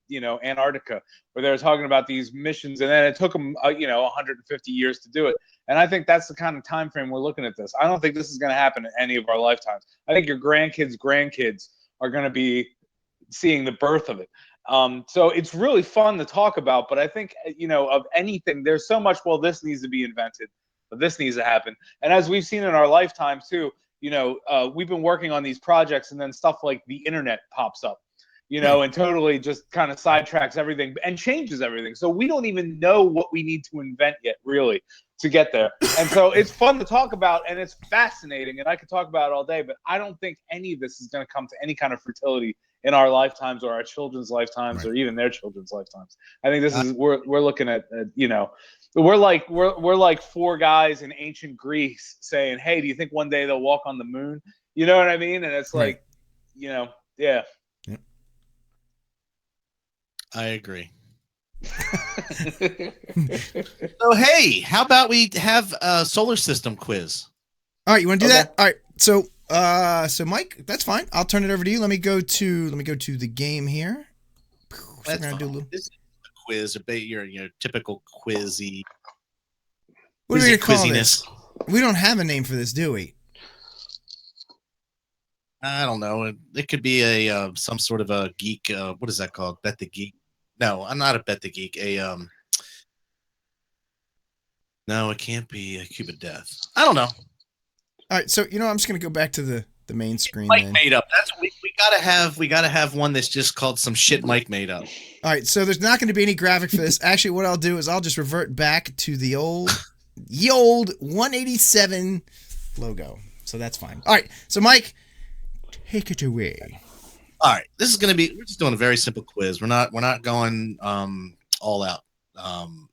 you know, Antarctica, where they were talking about these missions, and then it took them, you know, 150 years to do it. And I think that's the kind of time frame we're looking at this. I don't think this is going to happen in any of our lifetimes. I think your grandkids are going to be seeing the birth of it. So it's really fun to talk about, but I think, you know, of anything, there's so much, well, this needs to be invented, but this needs to happen. And as we've seen in our lifetime too, you know, we've been working on these projects, and then stuff like the internet pops up, you know, and totally just kind of sidetracks everything and changes everything. So we don't even know what we need to invent yet, really, to get there. And so it's fun to talk about, and it's fascinating, and I could talk about it all day, but I don't think any of this is going to come to any kind of fertility in our lifetimes or our children's lifetimes, or even their children's lifetimes. I think this is, we're looking at, you know, we're like four guys in ancient Greece saying, hey, do you think one day they'll walk on the moon? You know what I mean? And it's like, you know, yeah. Yep. I agree. So, hey, how about we have a solar system quiz? All right, you want to do that? All right. So Mike, that's fine. I'll turn it over to you. Let me go to the game here. That's fine. This is a quiz, your typical quizzy. What are we gonna call this? We don't have a name for this, do we? I don't know. It could be a some sort of a geek. What is that called? Bet the Geek. No, I'm not a Bet the Geek. No, it can't be a Cube of Death. I don't know. All right, so I'm just gonna go back to the main screen. Mike made up. That's we gotta have one that's just called some shit Mike made up. All right, so there's not going to be any graphic for this. Actually, what I'll do is I'll just revert back to the old 187 logo. So that's fine. All right, so Mike, take it away. All right, this is gonna be. We're just doing a very simple quiz. We're not going all out on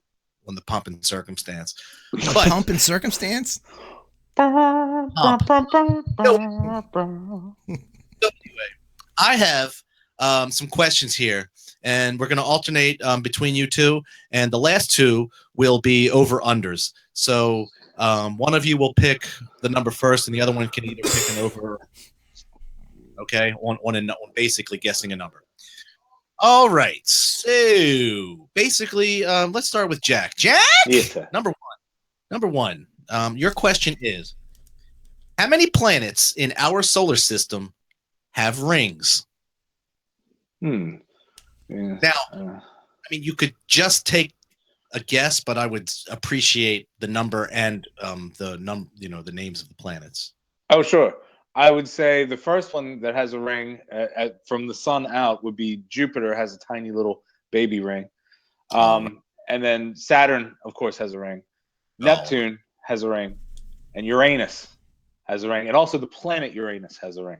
the pump and circumstance. Pump and circumstance. So anyway, I have some questions here, and we're going to alternate between you two, and the last two will be over-unders. So one of you will pick the number first, and the other one can either pick an over, okay, on basically guessing a number. All right, so basically, let's start with Jack. Jack, Yes, sir. Number one. Your question is, how many planets in our solar system have rings? Yeah. Now, I mean, you could just take a guess, but I would appreciate the number and the names of the planets. Oh, sure. I would say the first one that has a ring from the sun out would be Jupiter. Has a tiny little baby ring, and then Saturn, of course, has a ring. Neptune has a ring, and Uranus has a ring, and also the planet Uranus has a ring.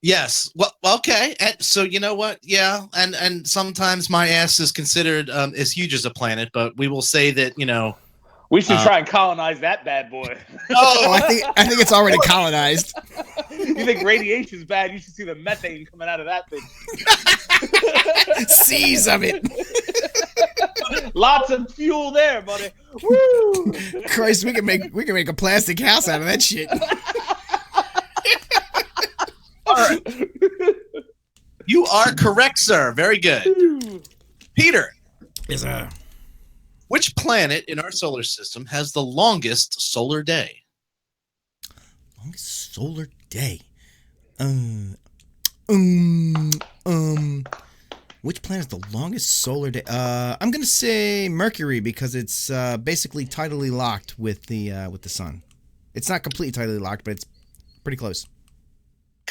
Yes. Well, okay. And so you know what? Yeah. And sometimes my ass is considered as huge as a planet, but we will say that, we should try and colonize that bad boy. Oh, I think it's already colonized. You think radiation's bad? You should see the methane coming out of that thing. Seas of it. Lots of fuel there, buddy. Woo! Christ, we can make a plastic house out of that shit. You are correct, sir. Very good. Peter. Yes, sir. Which planet in our solar system has the longest solar day? Longest solar day. Which planet is the longest solar day? I'm gonna say Mercury because it's basically tidally locked with the sun. It's not completely tidally locked, but it's pretty close.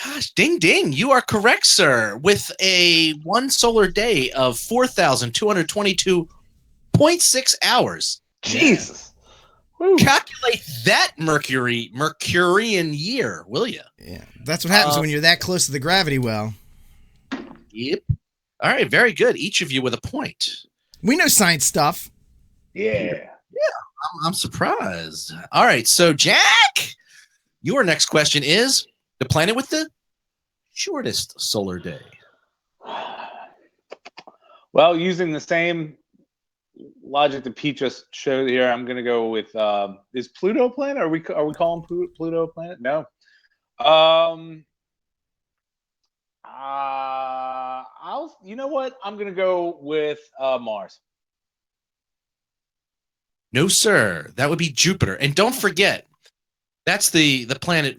Gosh, ding ding! You are correct, sir. With a one solar day of 4,222.6 hours. Jesus. Woo. Calculate that Mercurian year, will you? Yeah, that's what happens when you're that close to the gravity well. Yep. All right, very good. Each of you with a point. We know science stuff. Yeah. I'm surprised. All right, so Jack, your next question is the planet with the shortest solar day. Well, using the same logic that Pete just showed here, I'm going to go with is Pluto a planet? Are we calling Pluto a planet? No. You know what? I'm going to go with Mars. No, sir. That would be Jupiter. And don't forget, that's the planet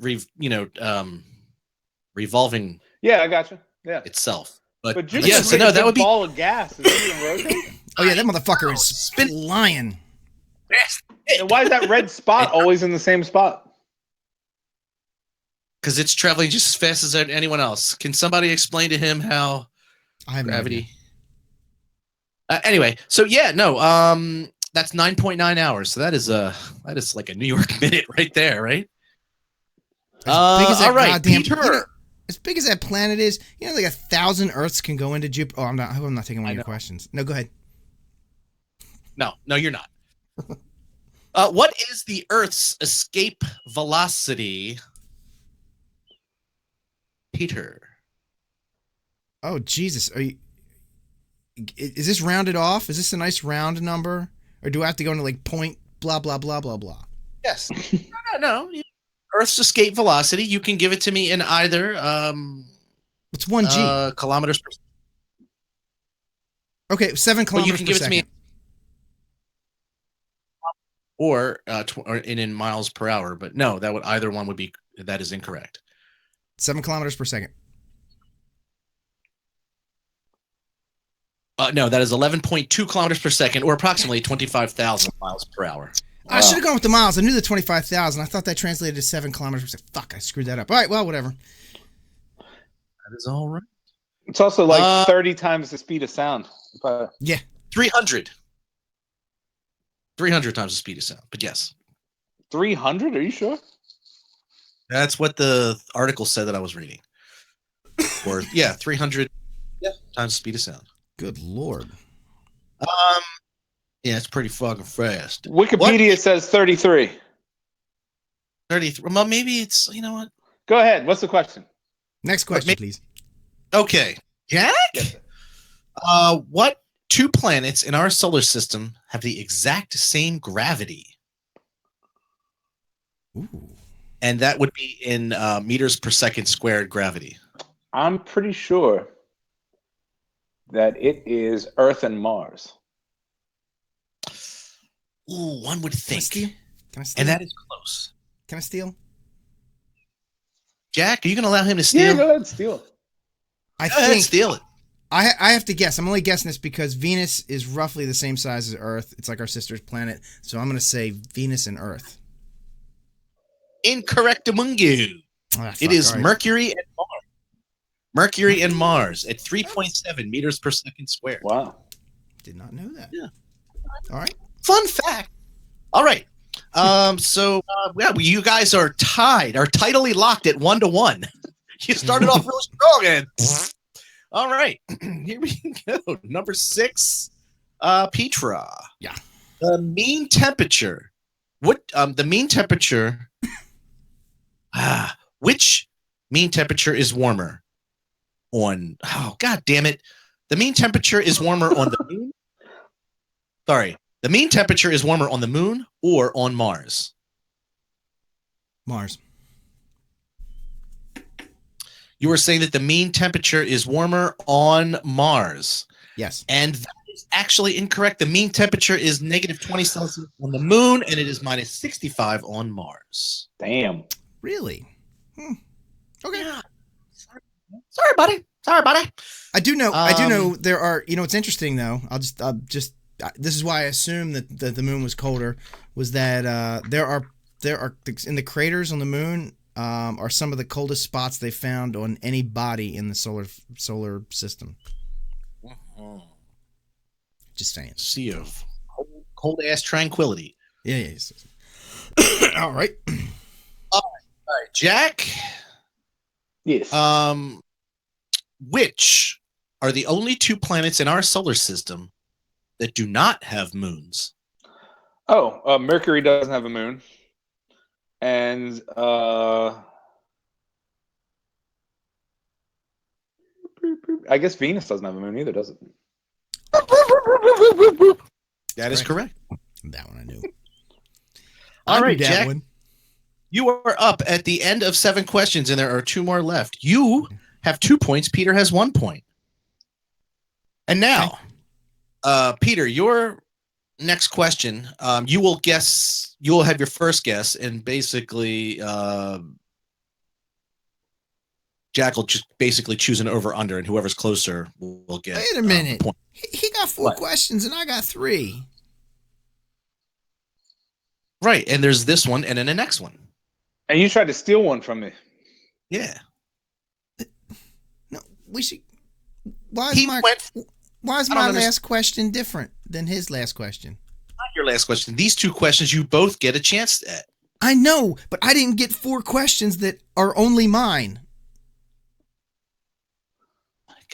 revolving. Yeah, I got you. Yeah, itself. But Jupiter's yeah, so no, that would be ball of gas. Is it even rotating? Oh yeah, that motherfucker is flying. And why is that red spot always in the same spot? Because it's traveling just as fast as anyone else. Can somebody explain to him how gravity? Anyway, so yeah, no, that's 9.9 hours. So that is like a New York minute right there, right? As big as that all right, goddamn Peter. As big as that planet is, like 1,000 Earths can go into Jupiter. Oh, I hope I'm not taking one of your questions. No, go ahead. No, you're not. What is the Earth's escape velocity, Peter? Oh, Jesus. Is this rounded off? Is this a nice round number? Or do I have to go into like point blah, blah, blah, blah, blah? Yes. No. Earth's escape velocity. You can give it to me in either. It's 1G. Kilometers per second. Okay, 7 kilometers you can per give second. It to me. Or in miles per hour, but no, that is incorrect. 7 kilometers per second. No, that is 11.2 kilometers per second, or approximately 25,000 miles per hour. I should have gone with the miles. I knew the 25,000. I thought that translated to 7 kilometers per second. Fuck, I screwed that up. All right, well, whatever. That is all right. It's also like 30 times the speed of sound. Yeah. 300. 300 times the speed of sound, but yes. 300? Are you sure? That's what the article said that I was reading. Or, 300 times the speed of sound. Good Lord. Yeah, it's pretty fucking fast. Wikipedia says 33. 33. Well, maybe it's, you know what? Go ahead. What's the question? Next question, please. Okay. Jack? Yes, sir. What two planets in our solar system have the exact same gravity? Ooh. And that would be in meters per second squared gravity. I'm pretty sure that it is Earth and Mars. Ooh, one would Can I think. steal? Can I steal? And that is close. Can I steal? Jack, are you going to allow him to steal? Yeah, go ahead, steal it. I Go ahead, think steal it. I have to guess. I'm only guessing this because Venus is roughly the same size as Earth. It's like our sister's planet. So I'm going to say Venus and Earth. Incorrect amungu. Oh, It is right. Mercury and Mars. Mercury and Mars at 3.7 meters per second squared. Wow. Did not know that. Yeah. All right. Fun fact. All right. You guys are tied, are tidally locked at 1-1. You started off really strong, and all right, here we go. Number 6, Petra. Yeah. The mean temperature. The mean temperature? Which mean temperature is warmer? God damn it! The mean temperature is warmer on the moon. Sorry. The mean temperature is warmer on the moon or on Mars? Mars. You were saying that the mean temperature is warmer on Mars. Yes. And that is actually incorrect. The mean temperature is -20 Celsius on the moon, and it is -65 on Mars. Damn. Really? Okay. Yeah. Sorry, buddy. I do know there are, it's interesting though. This is why I assume that the moon was colder, was that there are in the craters on the moon are some of the coldest spots they found on any body in the solar system. Just saying. Sea of cold ass tranquility. Yeah. Yes. All right. All right, Jack. Yes. Which are the only two planets in our solar system that do not have moons? Mercury doesn't have a moon, and I guess Venus doesn't have a moon either, does it? That is correct. That one I knew. All right, that Jack. one. You are up at the end of 7 questions, and there are 2 more left. You have 2 points. Peter has 1 point. And now, Peter, your next question, you will have your first guess, and basically Jack will just basically choose an over-under, and whoever's closer will get. Wait a minute. Point. He got 4 questions, and I got 3. Right, and there's this one, and then the next one. And you tried to steal one from me. Yeah. No, we should. Why is my last question different than his last question? Not your last question. These 2 questions, you both get a chance at. I know, but I didn't get 4 questions that are only mine.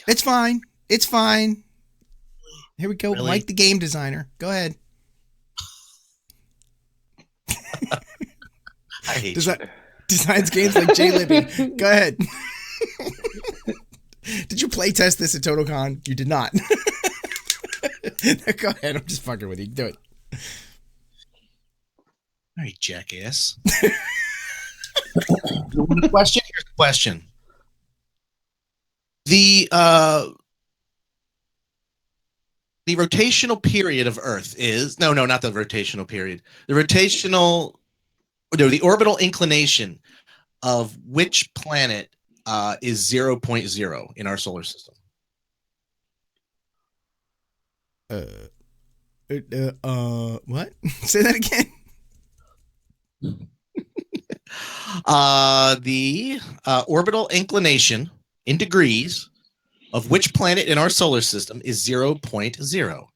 It's fine. It's fine. Here we go. Really? Mike, the game designer. Go ahead. I hate you. Designs games like Jay Libby. Go ahead. Did you play test this at TotalCon? You did not. Go ahead. I'm just fucking with you. Do it. All right, jackass. You want a question? Here's the question. The rotational period of Earth is not the rotational period. The orbital inclination of which planet is 0.0 in our solar system? What? Say that again. The orbital inclination in degrees of which planet in our solar system is 0.0?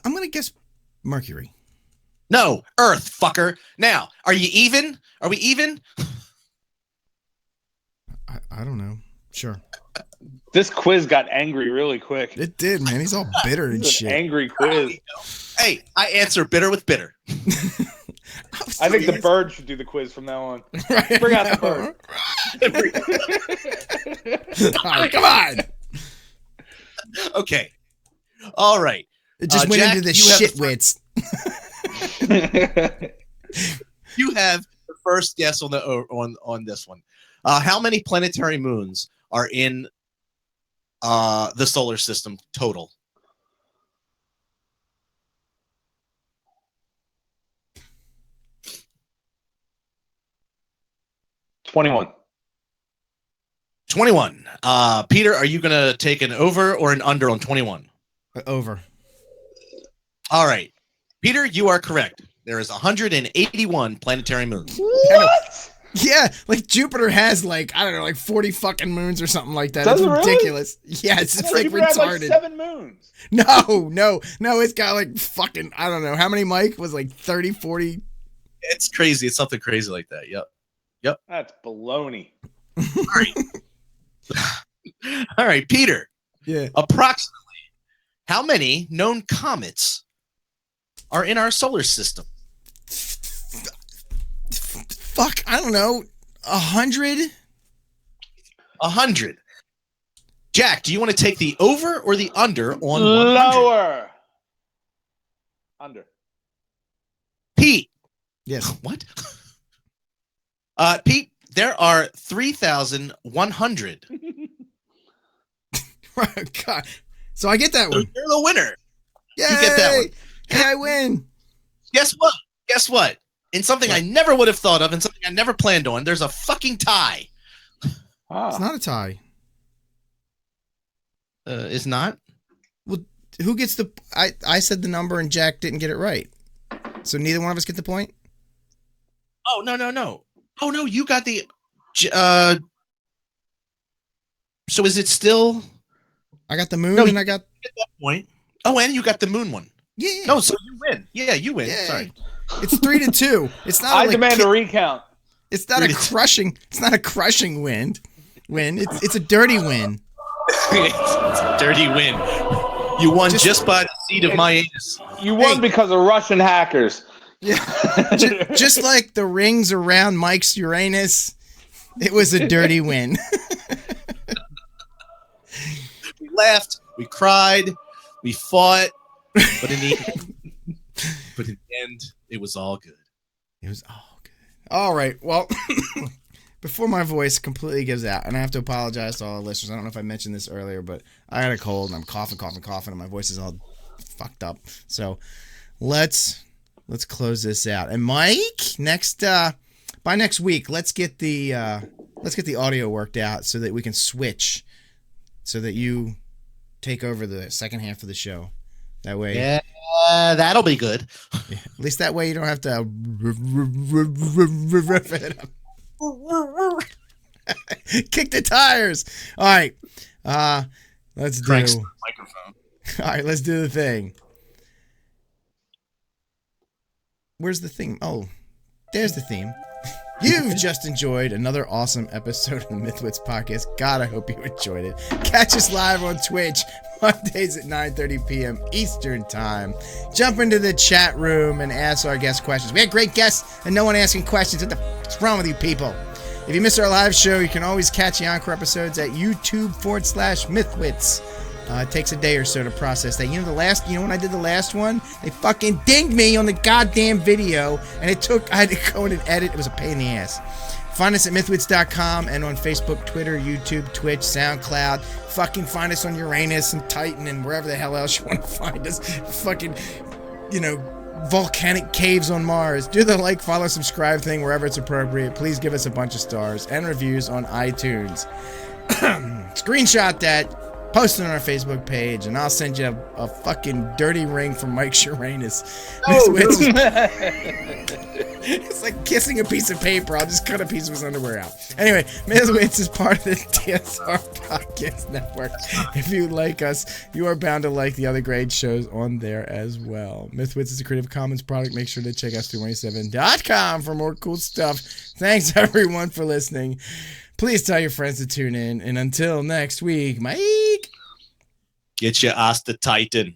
I'm gonna guess Mercury. No, Earth, fucker. Now, are you even? Are we even? I don't know. Sure. This quiz got angry really quick. It did, man. He's all bitter and This is shit. an angry quiz. Hey, I answer bitter with bitter. I think the bird should do the quiz from now on. Right. Bring out the bird. All right, come on. Okay. All right. It just went Jack, into the shit wits. You have the first guess on this one. How many planetary moons are in the solar system total? $21. 21. Peter, are you going to take an over or an under on 21? Over. All right. Peter, you are correct. There is 181 planetary moons. What? Yeah, like Jupiter has like, I don't know, like 40 fucking moons or something like that. Does it's it really? ridiculous. Yeah, it's like Jupiter has retarded. like 7 moons. No, it's got like fucking, I don't know. How many, Mike? Was like 30, 40? It's crazy. It's something crazy like that. Yep. That's baloney. All right. All right, Peter. Yeah. Approximately how many known comets are in our solar system? Fuck, I don't know. 100? 100. Jack, do you want to take the over or the under on 100? Lower. Under. Pete. Yes. What? Pete, there are 3,100. God. So I get that one. You're the winner. Yay! You get that one. Hey, I win. Guess what? In something I never would have thought of and something I never planned on, there's a fucking tie. It's not a tie. It's not? Well, who gets the... I said the number and Jack didn't get it right. So neither one of us get the point? Oh, no. Oh, no, you got the... So is it still... I got the moon and I got... Get that point. Oh, and you got the moon one. Yeah. No, so you win. Yeah, you win. Yeah. Sorry. It's 3-2. It's not. I demand a recount. It's not a crushing. It's not a crushing win. It's a dirty win. It's a dirty win. You won just by the seat of my anus. You won because of Russian hackers. Yeah. Just like the rings around Mike's Uranus, it was a dirty win. We laughed. We cried. We fought. But in the end, it was all good. It was all good. All right. Well, before my voice completely gives out, and I have to apologize to all the listeners. I don't know if I mentioned this earlier, but I had a cold and I'm coughing, and my voice is all fucked up. So let's close this out. And Mike, by next week, let's get the audio worked out so that we can switch, so that you take over the second half of the show. That way, yeah, that'll be good. Yeah, at least that way you don't have to rev it up. Kick the tires. All right, let's do. Cranks the microphone. All right, let's do the thing. Where's the theme? Oh, there's the theme. You've just enjoyed another awesome episode of the MythWits podcast. God, I hope you enjoyed it. Catch us live on Twitch Mondays at 9:30 p.m. Eastern Time. Jump into the chat room and ask our guest questions. We had great guests and no one asking questions. What the fuck's wrong with you people? If you missed our live show, you can always catch the encore episodes at YouTube.com/MythWits. It takes a day or so to process that. You know when I did the last one, they fucking dinged me on the goddamn video, and I had to go in and edit. It was a pain in the ass. Find us at MythWits.com and on Facebook, Twitter, YouTube, Twitch, SoundCloud. Fucking find us on Uranus and Titan and wherever the hell else you want to find us. Fucking, volcanic caves on Mars. Do the like, follow, subscribe thing wherever it's appropriate. Please give us a bunch of stars and reviews on iTunes. Screenshot that. Post it on our Facebook page, and I'll send you a fucking dirty ring from Mike's Uranus. It's like kissing a piece of paper. I'll just cut a piece of his underwear out. Anyway, MythWits is part of the TSR Podcast Network. If you like us, you are bound to like the other great shows on there as well. MythWits is a Creative Commons product. Make sure to check out 27.com for more cool stuff. Thanks, everyone, for listening. Please tell your friends to tune in. And until next week, Mike. Get your ass to Titan.